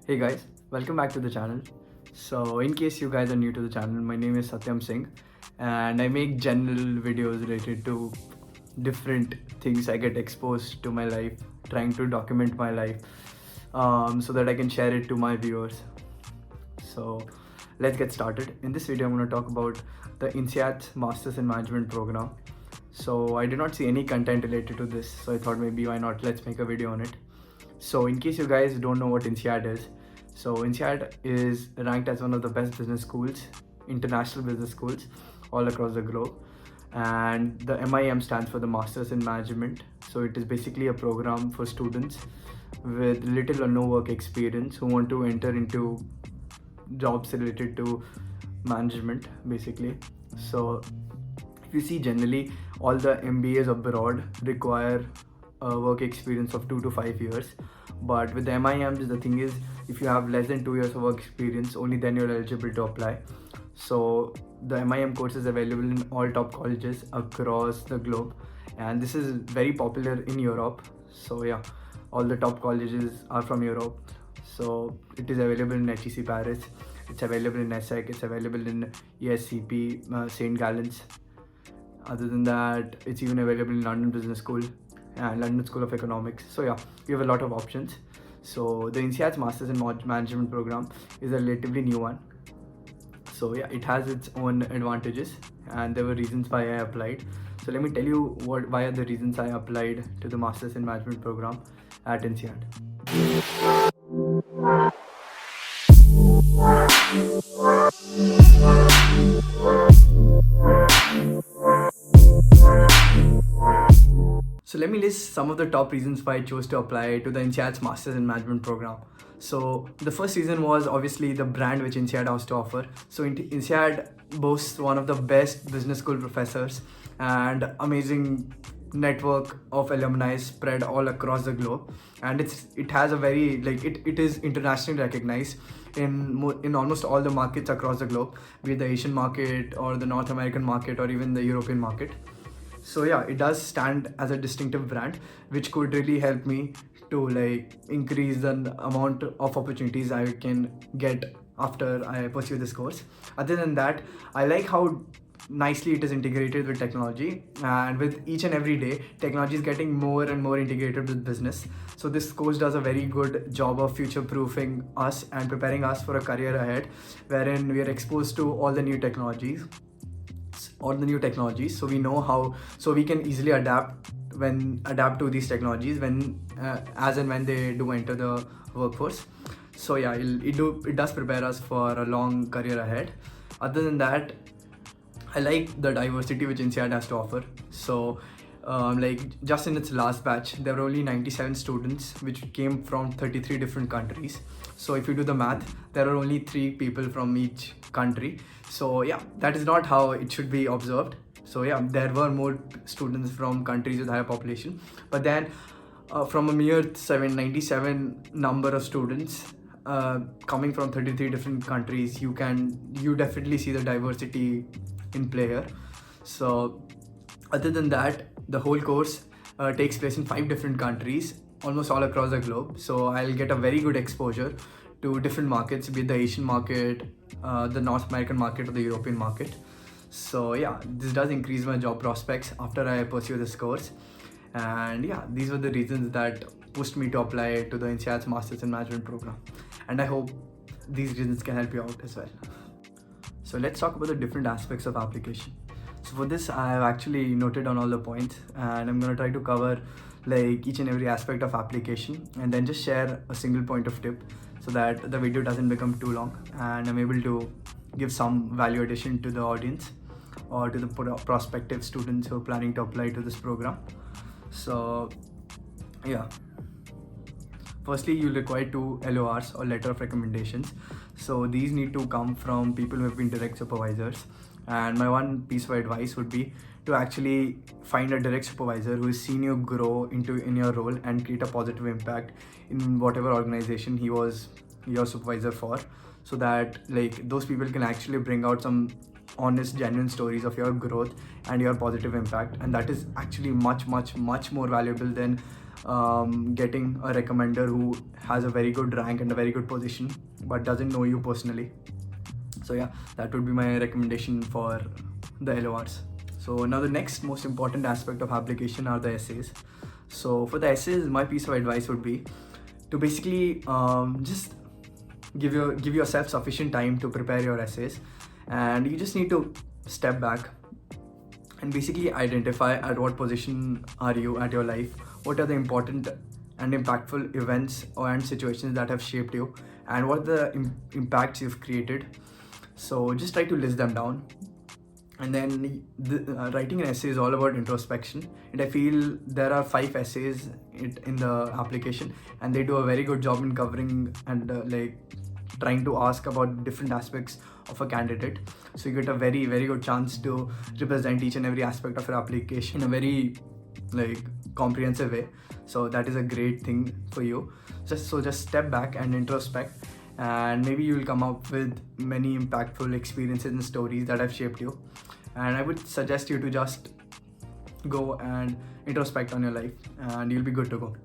Hey guys, welcome back to the channel. So in case you guys are new to the channel, my name is Satyam Singh and I make general videos related to different things I get exposed to my life, trying to document my life so that I can share it to my viewers. So let's get started. In this video, I'm going to talk about the INSEAD Masters in Management program. So I did not see any content related to this, so I thought maybe why not, let's make a video on it. So in case you guys don't know what INSEAD is, so INSEAD is ranked as one of the best business schools, international business schools all across the globe. And the MIM stands for the Masters in Management. So it is basically a program for students with little or no work experience who want to enter into jobs related to management basically. So if you see, generally all the MBAs abroad require a work experience of 2 to 5 years, but with the MIMs the thing is, if you have less than 2 years of work experience, only then you're eligible to apply. So the MIM course is available in all top colleges across the globe, and this is very popular in Europe. So yeah, all the top colleges are from Europe. So it is available in HEC Paris, it's available in ESSEC, it's available in ESCP, St. Gallen's. Other than that, it's even available in London Business School and London School of Economics. So yeah, we have a lot of options. So the INSEAD's Masters in Management program is a relatively new one. So yeah, it has its own advantages and there were reasons why I applied. So let me tell you why are the reasons I applied to the Masters in Management program at INSEAD. So let me list some of the top reasons why I chose to apply to the INSEAD's Masters in Management program. So the first reason was obviously the brand which INSEAD has to offer. So INSEAD boasts one of the best business school professors and amazing network of alumni spread all across the globe, and it has a very it is internationally recognized in almost all the markets across the globe, be it the Asian market or the North American market or even the European market. So yeah, it does stand as a distinctive brand which could really help me to increase the amount of opportunities I can get after I pursue this course. Other than that, I like how nicely it is integrated with technology, and with each and every day technology is getting more and more integrated with business. So this course does a very good job of future proofing us and preparing us for a career ahead, wherein we are exposed to all the new technologies, so we know how, so we can easily adapt to these technologies when as and when they do enter the workforce. So yeah, it does prepare us for a long career ahead. Other than that, I like the diversity which INSEAD has to offer. So just in its last batch there were only 97 students which came from 33 different countries. So if you do the math, there are only 3 people from each country. So yeah, that is not how it should be observed. So yeah, there were more students from countries with higher population, but then from a mere 97 number of students coming from 33 different countries, you definitely see the diversity in play here. So other than that, the whole course takes place in 5 different countries almost all across the globe. So I'll get a very good exposure to different markets, be it the Asian market, the North American market or the European market. So yeah, this does increase my job prospects after I pursue this course. And yeah, these were the reasons that pushed me to apply to the INSEAD's Masters in Management program, and I hope these reasons can help you out as well. So let's talk about the different aspects of application. So for this, I have actually noted on all the points, and I'm going to try to cover each and every aspect of application and then just share a single point of tip so that the video doesn't become too long and I'm able to give some value addition to the audience or to the prospective students who are planning to apply to this program. So yeah, firstly, you'll require 2 LORs or letter of recommendations. So these need to come from people who have been direct supervisors. And my one piece of advice would be to actually find a direct supervisor who has seen you grow in your role and create a positive impact in whatever organization he was your supervisor for, so that those people can actually bring out some honest, genuine stories of your growth and your positive impact. And that is actually much more valuable than getting a recommender who has a very good rank and a very good position but doesn't know you personally. So yeah, that would be my recommendation for the LORs. So now the next most important aspect of application are the essays. So for the essays, my piece of advice would be to basically just give yourself sufficient time to prepare your essays, and you just need to step back and basically identify at what position are you at your life, what are the important and impactful events and situations that have shaped you, and what are the impacts you've created. So just try to list them down. And then writing an essay is all about introspection, and I feel there are 5 essays in the application, and they do a very good job in covering and trying to ask about different aspects of a candidate. So you get a very good chance to represent each and every aspect of your application in a very comprehensive way. So that is a great thing for you. Just step back and introspect, and maybe you will come up with many impactful experiences and stories that have shaped you. And I would suggest you to just go and introspect on your life, and you'll be good to go.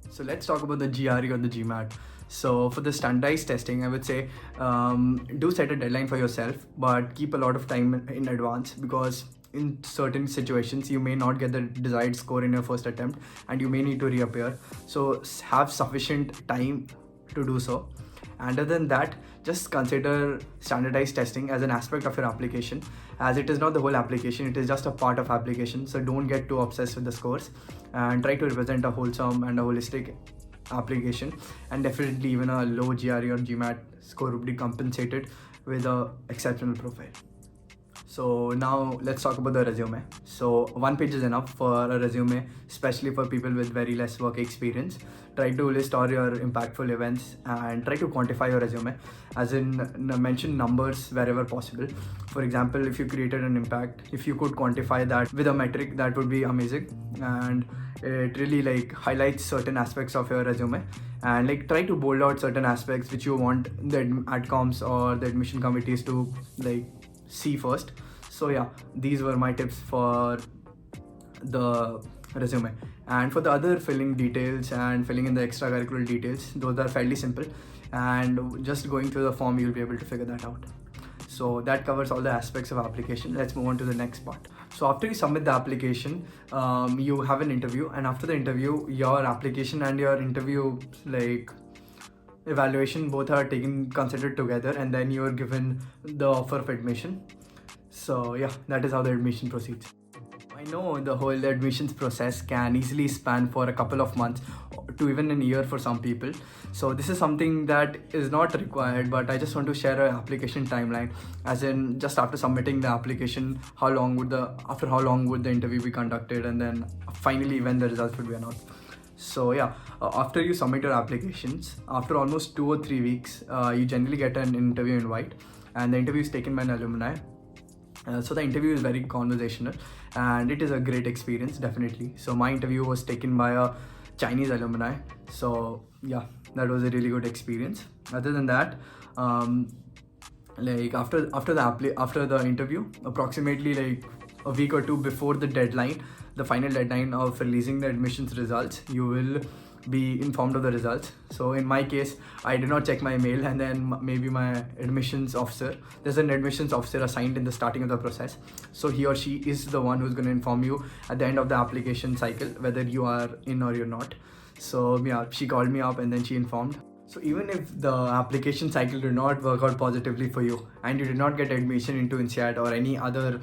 So let's talk about the GRE or the GMAT. So for the standardized testing, I would say do set a deadline for yourself, but keep a lot of time in advance, because in certain situations you may not get the desired score in your first attempt and you may need to reappear. So have sufficient time to do so. And other than that, just consider standardized testing as an aspect of your application, as it is not the whole application, it is just a part of application. So don't get too obsessed with the scores, and try to represent a wholesome and a holistic application. And definitely even a low GRE or GMAT score would be compensated with a exceptional profile. So now let's talk about the resume. So 1 page is enough for a resume, especially for people with very less work experience. Try to list all your impactful events and try to quantify your resume, as in mention numbers wherever possible. For example, if you created an impact, if you could quantify that with a metric, that would be amazing. And it really highlights certain aspects of your resume, and try to bold out certain aspects which you want the adcoms or the admission committees to see first. So yeah, these were my tips for the resume. And for the other filling details and filling in the extracurricular details, those are fairly simple, and just going through the form you'll be able to figure that out. So that covers all the aspects of application. Let's move on to the next part. So after you submit the application, you have an interview, and after the interview, your application and your interview evaluation both are considered together, and then you are given the offer of admission. So yeah, that is how the admission proceeds. I know the whole admissions process can easily span for a couple of months to even a year for some people. So this is something that is not required, but I just want to share an application timeline, as in just after submitting the application, after how long would the interview be conducted, and then finally when the results would be announced. So yeah, after you submit your applications, after almost 2 or 3 weeks, you generally get an interview invite, and the interview is taken by an alumni. So the interview is very conversational, and it is a great experience, definitely. So my interview was taken by a Chinese alumni. So yeah, that was a really good experience. Other than that, after the interview, approximately a week or two before the final deadline of releasing the admissions results, you will be informed of the results. So in my case, I did not check my mail, and then maybe my admissions officer, there's an admissions officer assigned in the starting of the process, so he or she is the one who's going to inform you at the end of the application cycle whether you are in or you're not. So yeah, she called me up and then she informed. So even if the application cycle did not work out positively for you, and you did not get admission into INSEAD or any other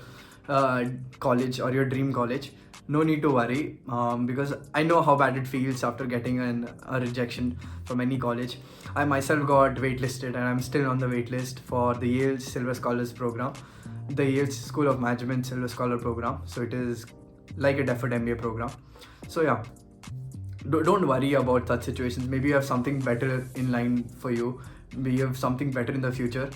college or your dream college, no need to worry, because I know how bad it feels after getting a rejection from any college. I myself got waitlisted, and I'm still on the waitlist for the Yale Silver Scholars program, the Yale School of Management Silver Scholar program. So it is like a deferred MBA program. So yeah, don't worry about such situations. Maybe you have something better in line for you. Maybe you have something better in the future.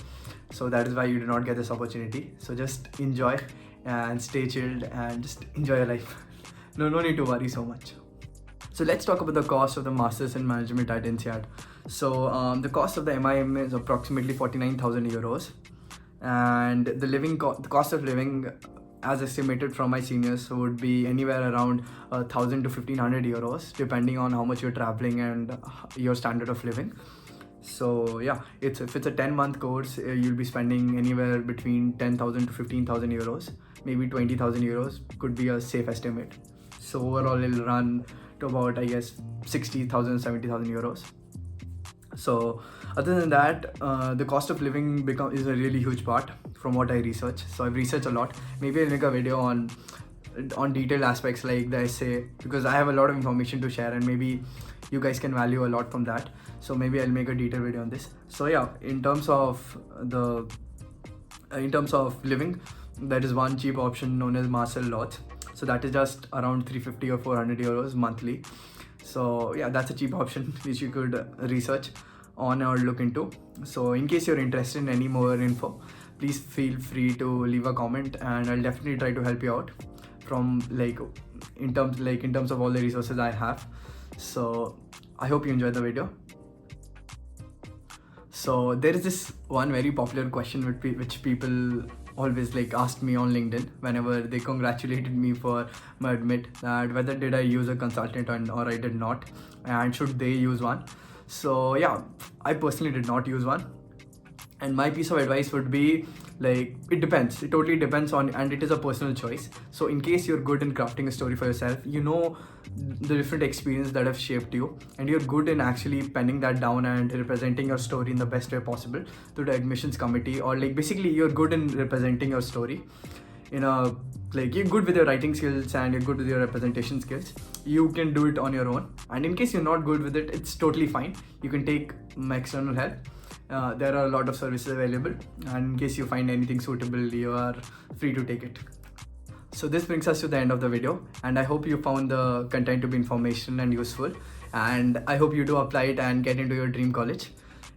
So that is why you did not get this opportunity. So just enjoy and stay chilled and just enjoy your life. No need to worry so much. So let's talk about the cost of the Masters in Management at INSEAD. So the cost of the MIM is approximately 49,000 euros, and the cost of living as estimated from my seniors, would be anywhere around 1,000 to 1,500 euros, depending on how much you're traveling and your standard of living. So yeah, if it's a 10-month course, you'll be spending anywhere between 10,000 to 15,000 euros, maybe 20,000 euros could be a safe estimate. So overall, it'll run to about, I guess, 60,000, 70,000 euros. So other than that, the cost of living is a really huge part from what I research. So I've researched a lot. Maybe I'll make a video on detailed aspects like the essay, because I have a lot of information to share and maybe you guys can value a lot from that. So maybe I'll make a detailed video on this. So yeah, in terms of living, there is one cheap option known as Marcel Lodge. So that is just around 350 or 400 euros monthly. So yeah, that's a cheap option which you could research on or look into. So in case you're interested in any more info, please feel free to leave a comment and I'll definitely try to help you out from in terms of all the resources I have. So I hope you enjoyed the video. So there is this one very popular question which people always asked me on LinkedIn whenever they congratulated me for my admit, that whether did I use a consultant or I did not, and should they use one. So yeah, I personally did not use one, and my piece of advice would be it depends. It totally depends on, and it is a personal choice. So in case you're good in crafting a story for yourself, you know the different experiences that have shaped you, and you're good in actually penning that down and representing your story in the best way possible to the admissions committee, or basically you're good in representing your story in a you're good with your writing skills and you're good with your representation skills, you can do it on your own. And in case you're not good with it, it's totally fine. You can take external help. There are a lot of services available, and in case you find anything suitable, you are free to take it. So this brings us to the end of the video, and I hope you found the content to be informational and useful, and I hope you do apply it and get into your dream college.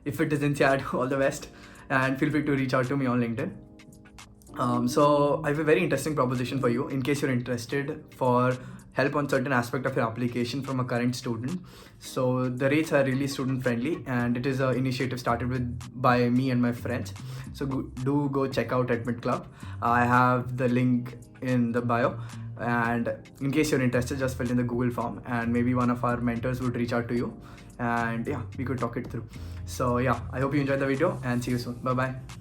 If it is INSEAD, all the best, and feel free to reach out to me on LinkedIn. So I have a very interesting proposition for you in case you're interested for help on certain aspect of your application from a current student. So the rates are really student friendly, and it is an initiative started by me and my friends. So do go check out Admit Club. I have the link in the bio, and in case you're interested, just fill in the Google form and maybe one of our mentors would reach out to you, and yeah, we could talk it through. So yeah, I hope you enjoyed the video and see you soon. Bye bye.